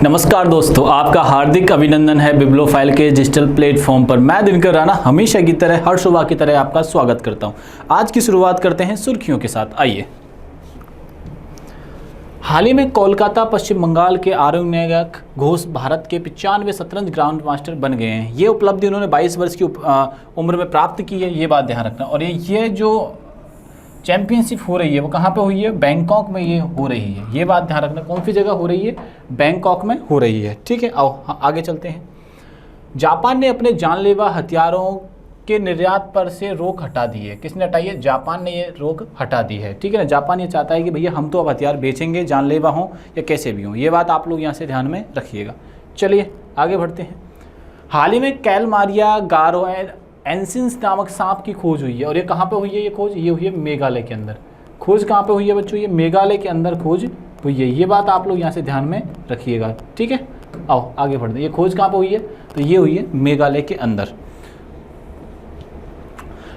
नमस्कार दोस्तों, आपका हार्दिक अभिनंदन है बिब्लोफाइल के डिजिटल प्लेटफॉर्म पर। मैं दिनकर राणा हमेशा की तरह हर सुबह की तरह आपका स्वागत करता हूं। आज की शुरुआत करते हैं सुर्खियों के साथ। आइए। हाल ही में कोलकाता पश्चिम बंगाल के आरण्यक घोष भारत के 95 शतरंज ग्रांड मास्टर बन गए हैं। ये उपलब्धि उन्होंने 22 वर्ष की उम्र में प्राप्त की है, ये बात ध्यान रखना। और ये जो चैंपियनशिप हो रही है वो कहाँ पे हुई है? बैंकॉक में ये हो रही है, ये बात ध्यान रखना। कौन सी जगह हो रही है? बैंकॉक में हो रही है। ठीक है, आओ आगे चलते हैं। जापान ने अपने जानलेवा हथियारों के निर्यात पर से रोक हटा दी है। किसने हटाई है? जापान ने ये रोक हटा दी है। ठीक है ना। जापान ये चाहता है कि भैया हम तो अब हथियार बेचेंगे, जानलेवा हों या कैसे भी हों। ये बात आप लोग यहाँ से ध्यान में रखिएगा। चलिए आगे बढ़ते हैं। हाल ही में कैलमारिया गारो एंसिंस नामक सांप की खोज हुई है। और ये कहाँ पे हुई है? ये खोज ये हुई है मेघालय के अंदर। खोज कहाँ पे हुई है बच्चों? ये मेघालय के अंदर खोज हुई है। ये बात आप लोग यहाँ से ध्यान में रखिएगा। ठीक है, आओ आगे बढ़ते हैं। ये खोज कहाँ पे हुई है? तो ये हुई है मेघालय के अंदर।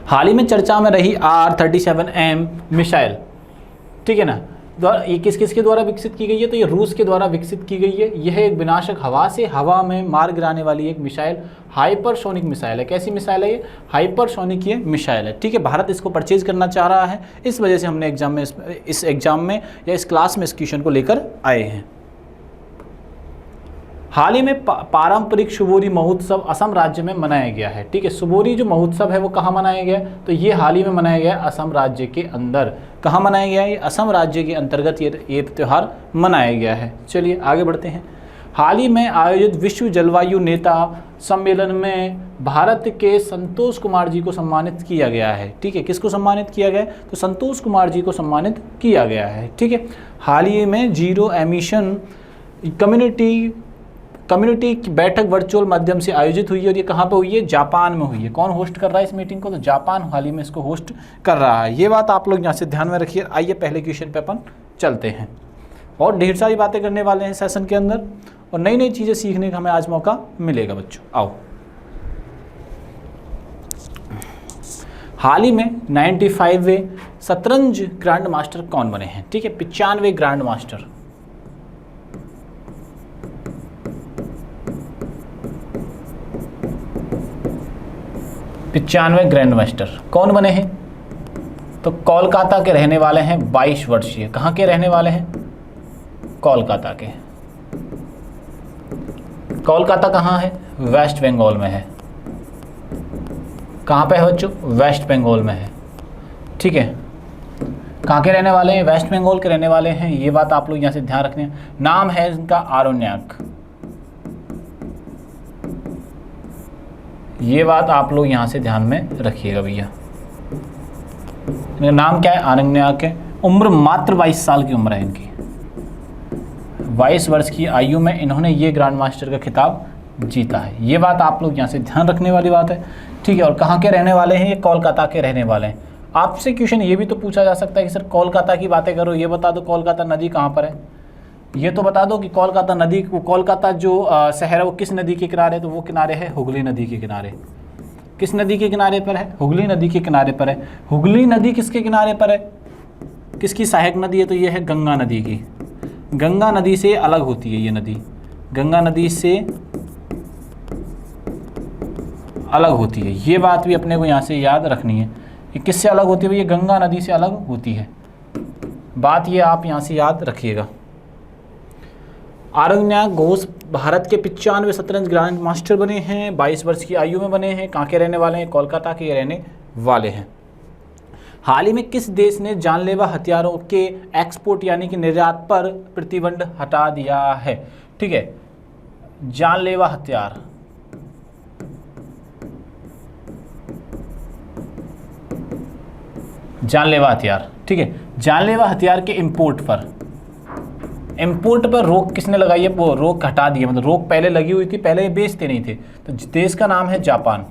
हाल ही में चर्चा में रही R-37M मिसाइल, ठीक है ना, ये किसके द्वारा विकसित की गई है? तो ये रूस के द्वारा विकसित की गई है। यह एक विनाशक हवा से हवा में मार गिराने वाली एक मिसाइल, हाइपरसोनिक मिसाइल है। कैसी मिसाइल है ये? हाइपरसोनिक ये मिसाइल है। ठीक है, भारत इसको परचेज करना चाह रहा है, इस वजह से हमने इस एग्जाम में या इस क्लास में इस क्वेश्चन को लेकर आए हैं। हाल ही में पारंपरिक सुबोरी महोत्सव असम राज्य में मनाया गया है। ठीक है, सुबोरी जो महोत्सव है वो कहाँ मनाया गया? तो ये हाल ही में मनाया गया असम राज्य के अंदर। कहाँ मनाया गया है? ये असम राज्य के अंतर्गत ये त्यौहार मनाया गया है। चलिए आगे बढ़ते हैं। हाल ही में आयोजित विश्व जलवायु नेता सम्मेलन में भारत के संतोष कुमार जी को सम्मानित किया गया है। ठीक है, किसको सम्मानित किया गया? तो संतोष कुमार जी को सम्मानित किया गया है। ठीक है, हाल ही में जीरो एमिशन कम्युनिटी की बैठक वर्चुअल माध्यम से आयोजित हुई है। और ये कहाँ पे हुई है? जापान में हुई है। कौन होस्ट कर रहा है इस मीटिंग को? तो जापान हाल ही में इसको होस्ट कर रहा है। ये बात आप लोग यहाँ से ध्यान में रखिए। आइए पहले क्वेश्चन पे अपन चलते हैं। और ढेर सारी बातें करने वाले हैं सेशन के अंदर, और नई नई चीज़ें सीखने का हमें आज मौका मिलेगा बच्चों। आओ। हाल ही में 95वें शतरंज ग्रैंड मास्टर कौन बने हैं? ठीक है, 95वें ग्रैंड मास्टर। ग्रैंड मास्टर कौन बने हैं? तो कोलकाता के रहने वाले हैं, 22 वर्षीय। कहाँ के रहने वाले हैं? कोलकाता के। कोलकाता कहाँ है? वेस्ट बंगाल में है। कहाँ पे है बच्चों? वेस्ट बंगाल में है। ठीक है, कहाँ के रहने वाले हैं? वेस्ट बंगाल के रहने वाले हैं। ये बात आप लोग यहाँ से ध्यान रखने। नाम है इनका आरण्यक। ये बात आप लोग यहाँ से ध्यान में रखिएगा भैया। इनका नाम क्या है? आरण्यक है। उम्र मात्र 22 साल की उम्र है इनकी। 22 वर्ष की आयु में इन्होंने ये ग्रैंड मास्टर का खिताब जीता है। ये बात आप लोग यहाँ से ध्यान रखने वाली बात है। ठीक है, और कहाँ के रहने वाले हैं? ये कोलकाता के रहने वाले हैं। आपसे क्वेश्चन ये भी तो पूछा जा सकता है कि सर कोलकाता की बातें करो, ये बता दो कोलकाता नदी कहाँ पर है। ये तो बता दो कि कोलकाता नदी, कोलकाता जो शहर है वो किस नदी के किनारे? तो वो किनारे है हुगली नदी के किनारे। किस नदी के किनारे पर है? हुगली नदी के किनारे पर है। हुगली नदी किसके किनारे पर है? किसकी सहायक नदी है? तो ये है गंगा नदी की। गंगा नदी से अलग होती है ये नदी, गंगा नदी से अलग होती है। ये बात भी अपने को यहाँ से याद रखनी है। ये किससे अलग होती है? ये गंगा नदी से अलग होती है। बात ये आप यहाँ से याद रखिएगा। आरण्यक घोष भारत के 95 शतरंज ग्रैंड मास्टर बने हैं, 22 वर्ष की आयु में बने हैं। कहाँ के रहने वाले हैं? कोलकाता के रहने वाले हैं। हाल ही में किस देश ने जानलेवा हथियारों के एक्सपोर्ट यानी कि निर्यात पर प्रतिबंध हटा दिया है? ठीक है, जानलेवा हथियार, जानलेवा हथियार। ठीक है, जानलेवा हथियार के इंपोर्ट पर रोक किसने लगाई है? वो रोक हटा दी है। मतलब रोक पहले लगी हुई थी, पहले ये बेचते नहीं थे। तो देश का नाम है जापान।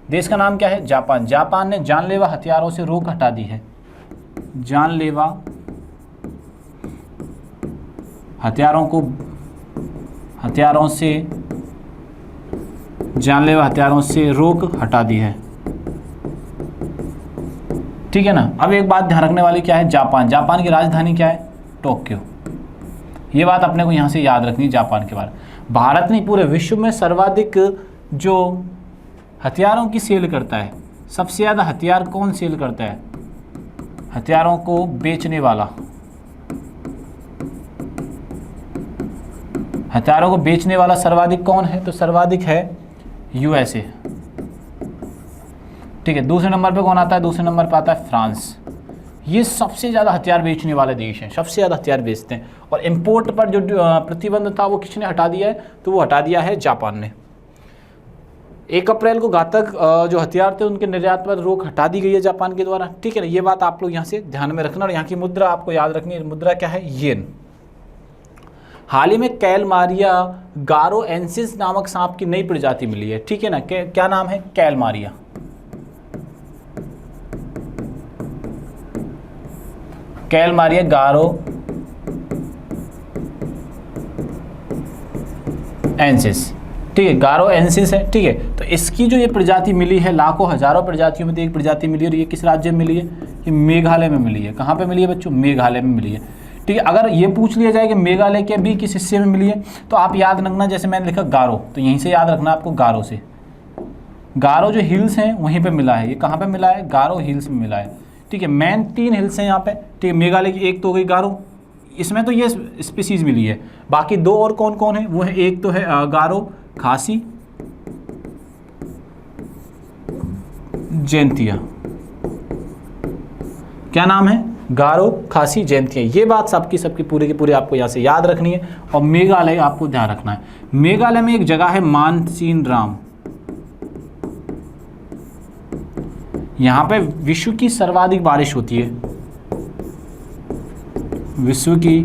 देश का नाम क्या है? जापान। जापान ने जानलेवा हथियारों से रोक हटा दी है। जानलेवा जानलेवा हथियारों से रोक हटा दी है। ठीक है ना। अब एक बात ध्यान रखने वाली क्या है? जापान की राजधानी क्या है? टोक्यो। ये बात अपने को यहाँ से याद रखनी है जापान के बारे में। भारत नहीं, पूरे विश्व में सर्वाधिक जो हथियारों की सेल करता है, सबसे ज़्यादा हथियार कौन सेल करता है, हथियारों को बेचने वाला, हथियारों को बेचने वाला सर्वाधिक कौन है, तो सर्वाधिक है यूएसए। ठीक है, दूसरे नंबर पे कौन आता है, दूसरे नंबर पे आता है फ्रांस। ये सबसे ज़्यादा हथियार बेचने वाले देश हैं, सबसे ज़्यादा हथियार बेचते हैं। और इंपोर्ट पर जो प्रतिबंध था वो किसने हटा दिया है, तो वो हटा दिया है जापान ने। 1 अप्रैल को घातक जो हथियार थे उनके निर्यात पर रोक हटा दी गई है जापान के द्वारा। ठीक है ना, ये बात आप लोग यहाँ से ध्यान में रखना। और यहाँ की मुद्रा आपको याद रखनी है, मुद्रा क्या है, येन। हाल ही में कैलमारिया गारोएंसिस नामक सांप की नई प्रजाति मिली है। ठीक है ना, क्या नाम है, कैलमारिया। कैलमारिया गारोएंसिस, ठीक है, गारोएंसिस है। ठीक है, तो इसकी जो ये प्रजाति मिली है, लाखों हजारों प्रजातियों में से एक प्रजाति मिली है। और ये किस राज्य में मिली है, ये मेघालय में मिली है। कहाँ पे मिली है बच्चों, मेघालय में मिली है। ठीक है, अगर ये पूछ लिया जाए कि मेघालय के भी किस हिस्से में मिली है, तो आप याद रखना, जैसे मैंने लिखा गारो, तो यहीं से याद रखना आपको, गारो से। गारो जो हिल्स हैं वहीं पे मिला है। ये कहाँ पे मिला है, गारो हिल्स में मिला है। ठीक है, मेन 3 हिल्स हैं यहाँ पे। ठीक है, मेघालय की एक तो हो गई गारो, इसमें तो ये स्पीसीज मिली है। बाकी 2 और कौन कौन है, वो है, एक तो है गारो खासी जयंतिया। क्या नाम है, गारो खासी जयंतिया। ये बात सबकी पूरी की पूरी आपको यहाँ से याद रखनी है। और मेघालय आपको ध्यान रखना है। मेघालय में एक जगह है मानसीनराम, यहाँ पे विश्व की सर्वाधिक बारिश होती है, विश्व की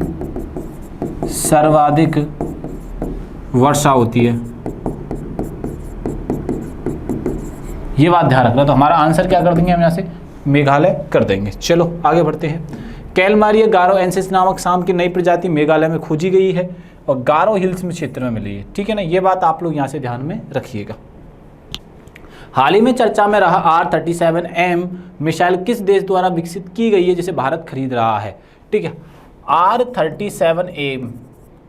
सर्वाधिक वर्षा होती है। ये बात ध्यान रखना। तो हमारा आंसर क्या कर देंगे हम यहाँ से, मेघालय कर देंगे। चलो आगे बढ़ते हैं। कैलमारिया गारोएंसिस नामक सांप की नई प्रजाति मेघालय में खोजी गई है और गारो हिल्स में क्षेत्र में मिली है। ठीक है ना, ये बात आप लोग यहाँ से ध्यान में रखिएगा। हाल ही में चर्चा में रहा R-37M मिसाइल किस देश द्वारा विकसित की गई है, जिसे भारत खरीद रहा है। ठीक है, R-37M,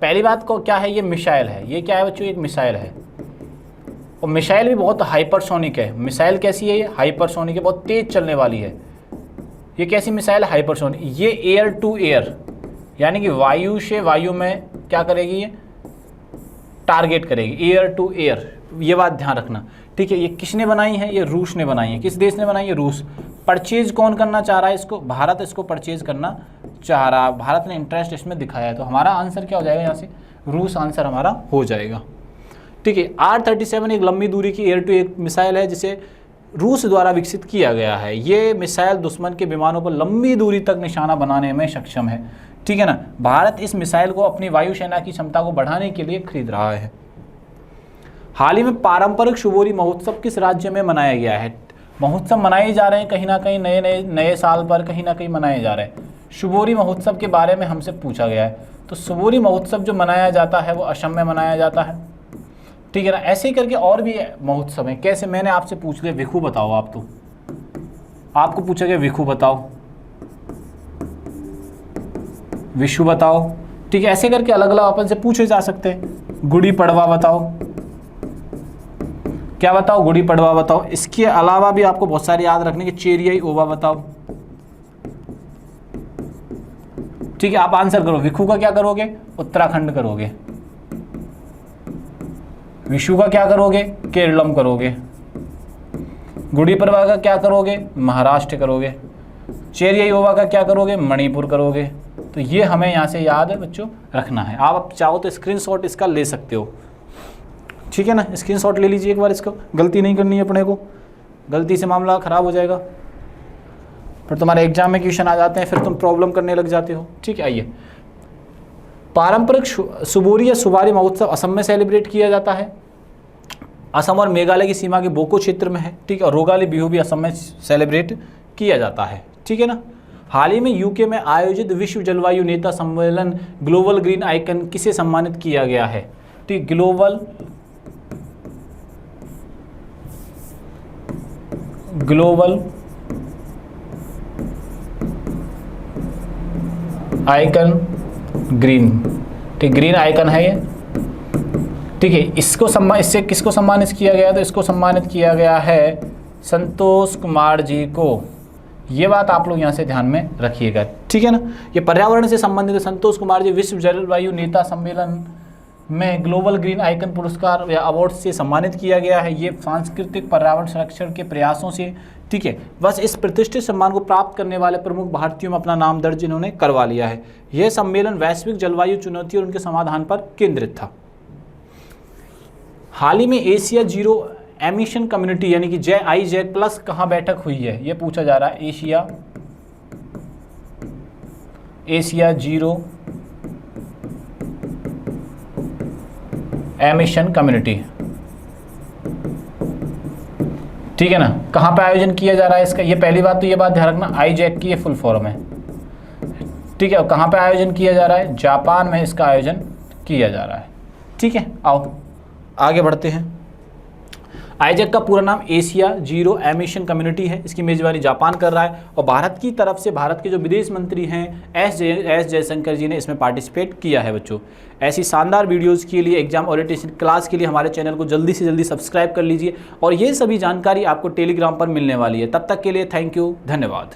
पहली बात को क्या है, ये मिसाइल है। ये क्या है बच्चों, एक मिसाइल है। और मिसाइल भी बहुत हाइपरसोनिक है। मिसाइल कैसी है, ये हाइपरसोनिक है, बहुत तेज चलने वाली है। ये कैसी मिसाइल है, हाइपरसोनिक। ये एयर टू एयर, यानी कि वायु से वायु में क्या करेगी, ये टारगेट करेगी, एयर टू एयर। ये बात ध्यान रखना। ठीक है, ये किसने बनाई है, ये रूस ने बनाई है। किस देश ने बनाई है, रूस। परचेज कौन करना चाह रहा है इसको, भारत इसको परचेज करना चाह रहा है। भारत ने इंटरेस्ट इसमें दिखाया है। तो हमारा आंसर क्या हो जाएगा यहाँ से, रूस आंसर हमारा हो जाएगा। ठीक है, R-37 एक लंबी दूरी की एयर टू एयर मिसाइल है जिसे रूस द्वारा विकसित किया गया है। ये मिसाइल दुश्मन के विमानों पर लंबी दूरी तक निशाना बनाने में सक्षम है। ठीक है ना, भारत इस मिसाइल को अपनी वायुसेना की क्षमता को बढ़ाने के लिए खरीद रहा है। हाल ही में पारंपरिक शिवोरी महोत्सव किस राज्य में मनाया गया है। महोत्सव मनाए जा रहे हैं कहीं ना कहीं, नए साल पर कहीं ना कहीं मनाए जा रहे हैं। शिवोरी महोत्सव के बारे में हमसे पूछा गया है। तो शिवोरी महोत्सव जो मनाया जाता है वो असम में मनाया जाता है। ठीक है ना, ऐसे ही करके और भी महोत्सव हैं। कैसे, मैंने आपसे पूछ लिया विखू बताओ, आप तो आपको पूछा गया विखू बताओ, विशु बताओ। ठीक है, ऐसे करके अलग अलग अपन से पूछे जा सकते हैं। गुड़ी पड़वा बताओ, क्या बताओ, गुड़ी पड़वा बताओ। इसके अलावा भी आपको बहुत सारे याद रखने के, चेरियाई ओवा बताओ। ठीक है, आप आंसर करो। विखू का क्या करोगे, उत्तराखंड करोगे। विशु का क्या करोगे, केरलम करोगे। गुड़ी पड़वा का क्या करोगे, महाराष्ट्र करोगे। चेरियाई ओवा का क्या करोगे, मणिपुर करोगे। तो ये हमें यहाँ से याद है बच्चों रखना है। आप चाहो तो स्क्रीनशॉट इसका ले सकते हो। ठीक है ना, स्क्रीनशॉट ले लीजिए एक बार, इसको गलती नहीं करनी है अपने को, गलती से मामला ख़राब हो जाएगा, फिर तुम्हारे एग्जाम में क्वेश्चन आ जाते हैं, फिर तुम प्रॉब्लम करने लग जाते हो। ठीक है, आइए। पारंपरिक सुबोरी या सुबारी महोत्सव असम में सेलिब्रेट किया जाता है। असम और मेघालय की सीमा के बोको क्षेत्र में है। ठीक है, और रोगाली बिहू भी असम में सेलिब्रेट किया जाता है। ठीक है ना। हाल ही में यूके में आयोजित विश्व जलवायु नेता सम्मेलन ग्लोबल ग्रीन आइकन किसे सम्मानित किया गया है। ठीक, ग्लोबल आइकन ग्रीन ठीक, ग्रीन आइकन है ये। ठीक है, इससे किसको सम्मानित किया गया? तो इसको सम्मानित किया गया है संतोष कुमार जी को। ये बात आप लोग यहाँ से ध्यान में रखिएगा, ठीक है ना। ये पर्यावरण से संबंधित है। संतोष कुमार जी विश्व जलवायु नेता सम्मेलन में ग्लोबल ग्रीन आइकन पुरस्कार या अवार्ड से सम्मानित किया गया है। ये सांस्कृतिक पर्यावरण संरक्षण के प्रयासों से, ठीक है, बस इस प्रतिष्ठित सम्मान को प्राप्त करने वाले प्रमुख भारतीयों में अपना नाम दर्ज इन्होंने करवा लिया है। यह सम्मेलन वैश्विक जलवायु चुनौती और उनके समाधान पर केंद्रित था। हाल ही में एशिया जीरो एमिशन कम्युनिटी यानी कि JEC प्लस कहाँ बैठक हुई है, ये पूछा जा रहा है। एशिया जीरो एमिशन कम्युनिटी, ठीक है ना, कहाँ पे आयोजन किया जा रहा है इसका? ये पहली बात तो ये बात ध्यान रखना, IJEC की ये फुल फॉर्म है, ठीक है। और कहाँ पे आयोजन किया जा रहा है? जापान में इसका आयोजन किया जा रहा है, ठीक है। आओ आगे बढ़ते हैं। IJEC का पूरा नाम एशिया जीरो एमिशन कम्युनिटी है। इसकी मेजबानी जापान कर रहा है और भारत की तरफ से भारत के जो विदेश मंत्री हैं एस जयशंकर जी ने इसमें पार्टिसिपेट किया है। बच्चों, ऐसी शानदार वीडियोस के लिए, एग्जाम ओरिएंटेशन क्लास के लिए हमारे चैनल को जल्दी से जल्दी सब्सक्राइब कर लीजिए और ये सभी जानकारी आपको टेलीग्राम पर मिलने वाली है। तब तक के लिए थैंक यू, धन्यवाद।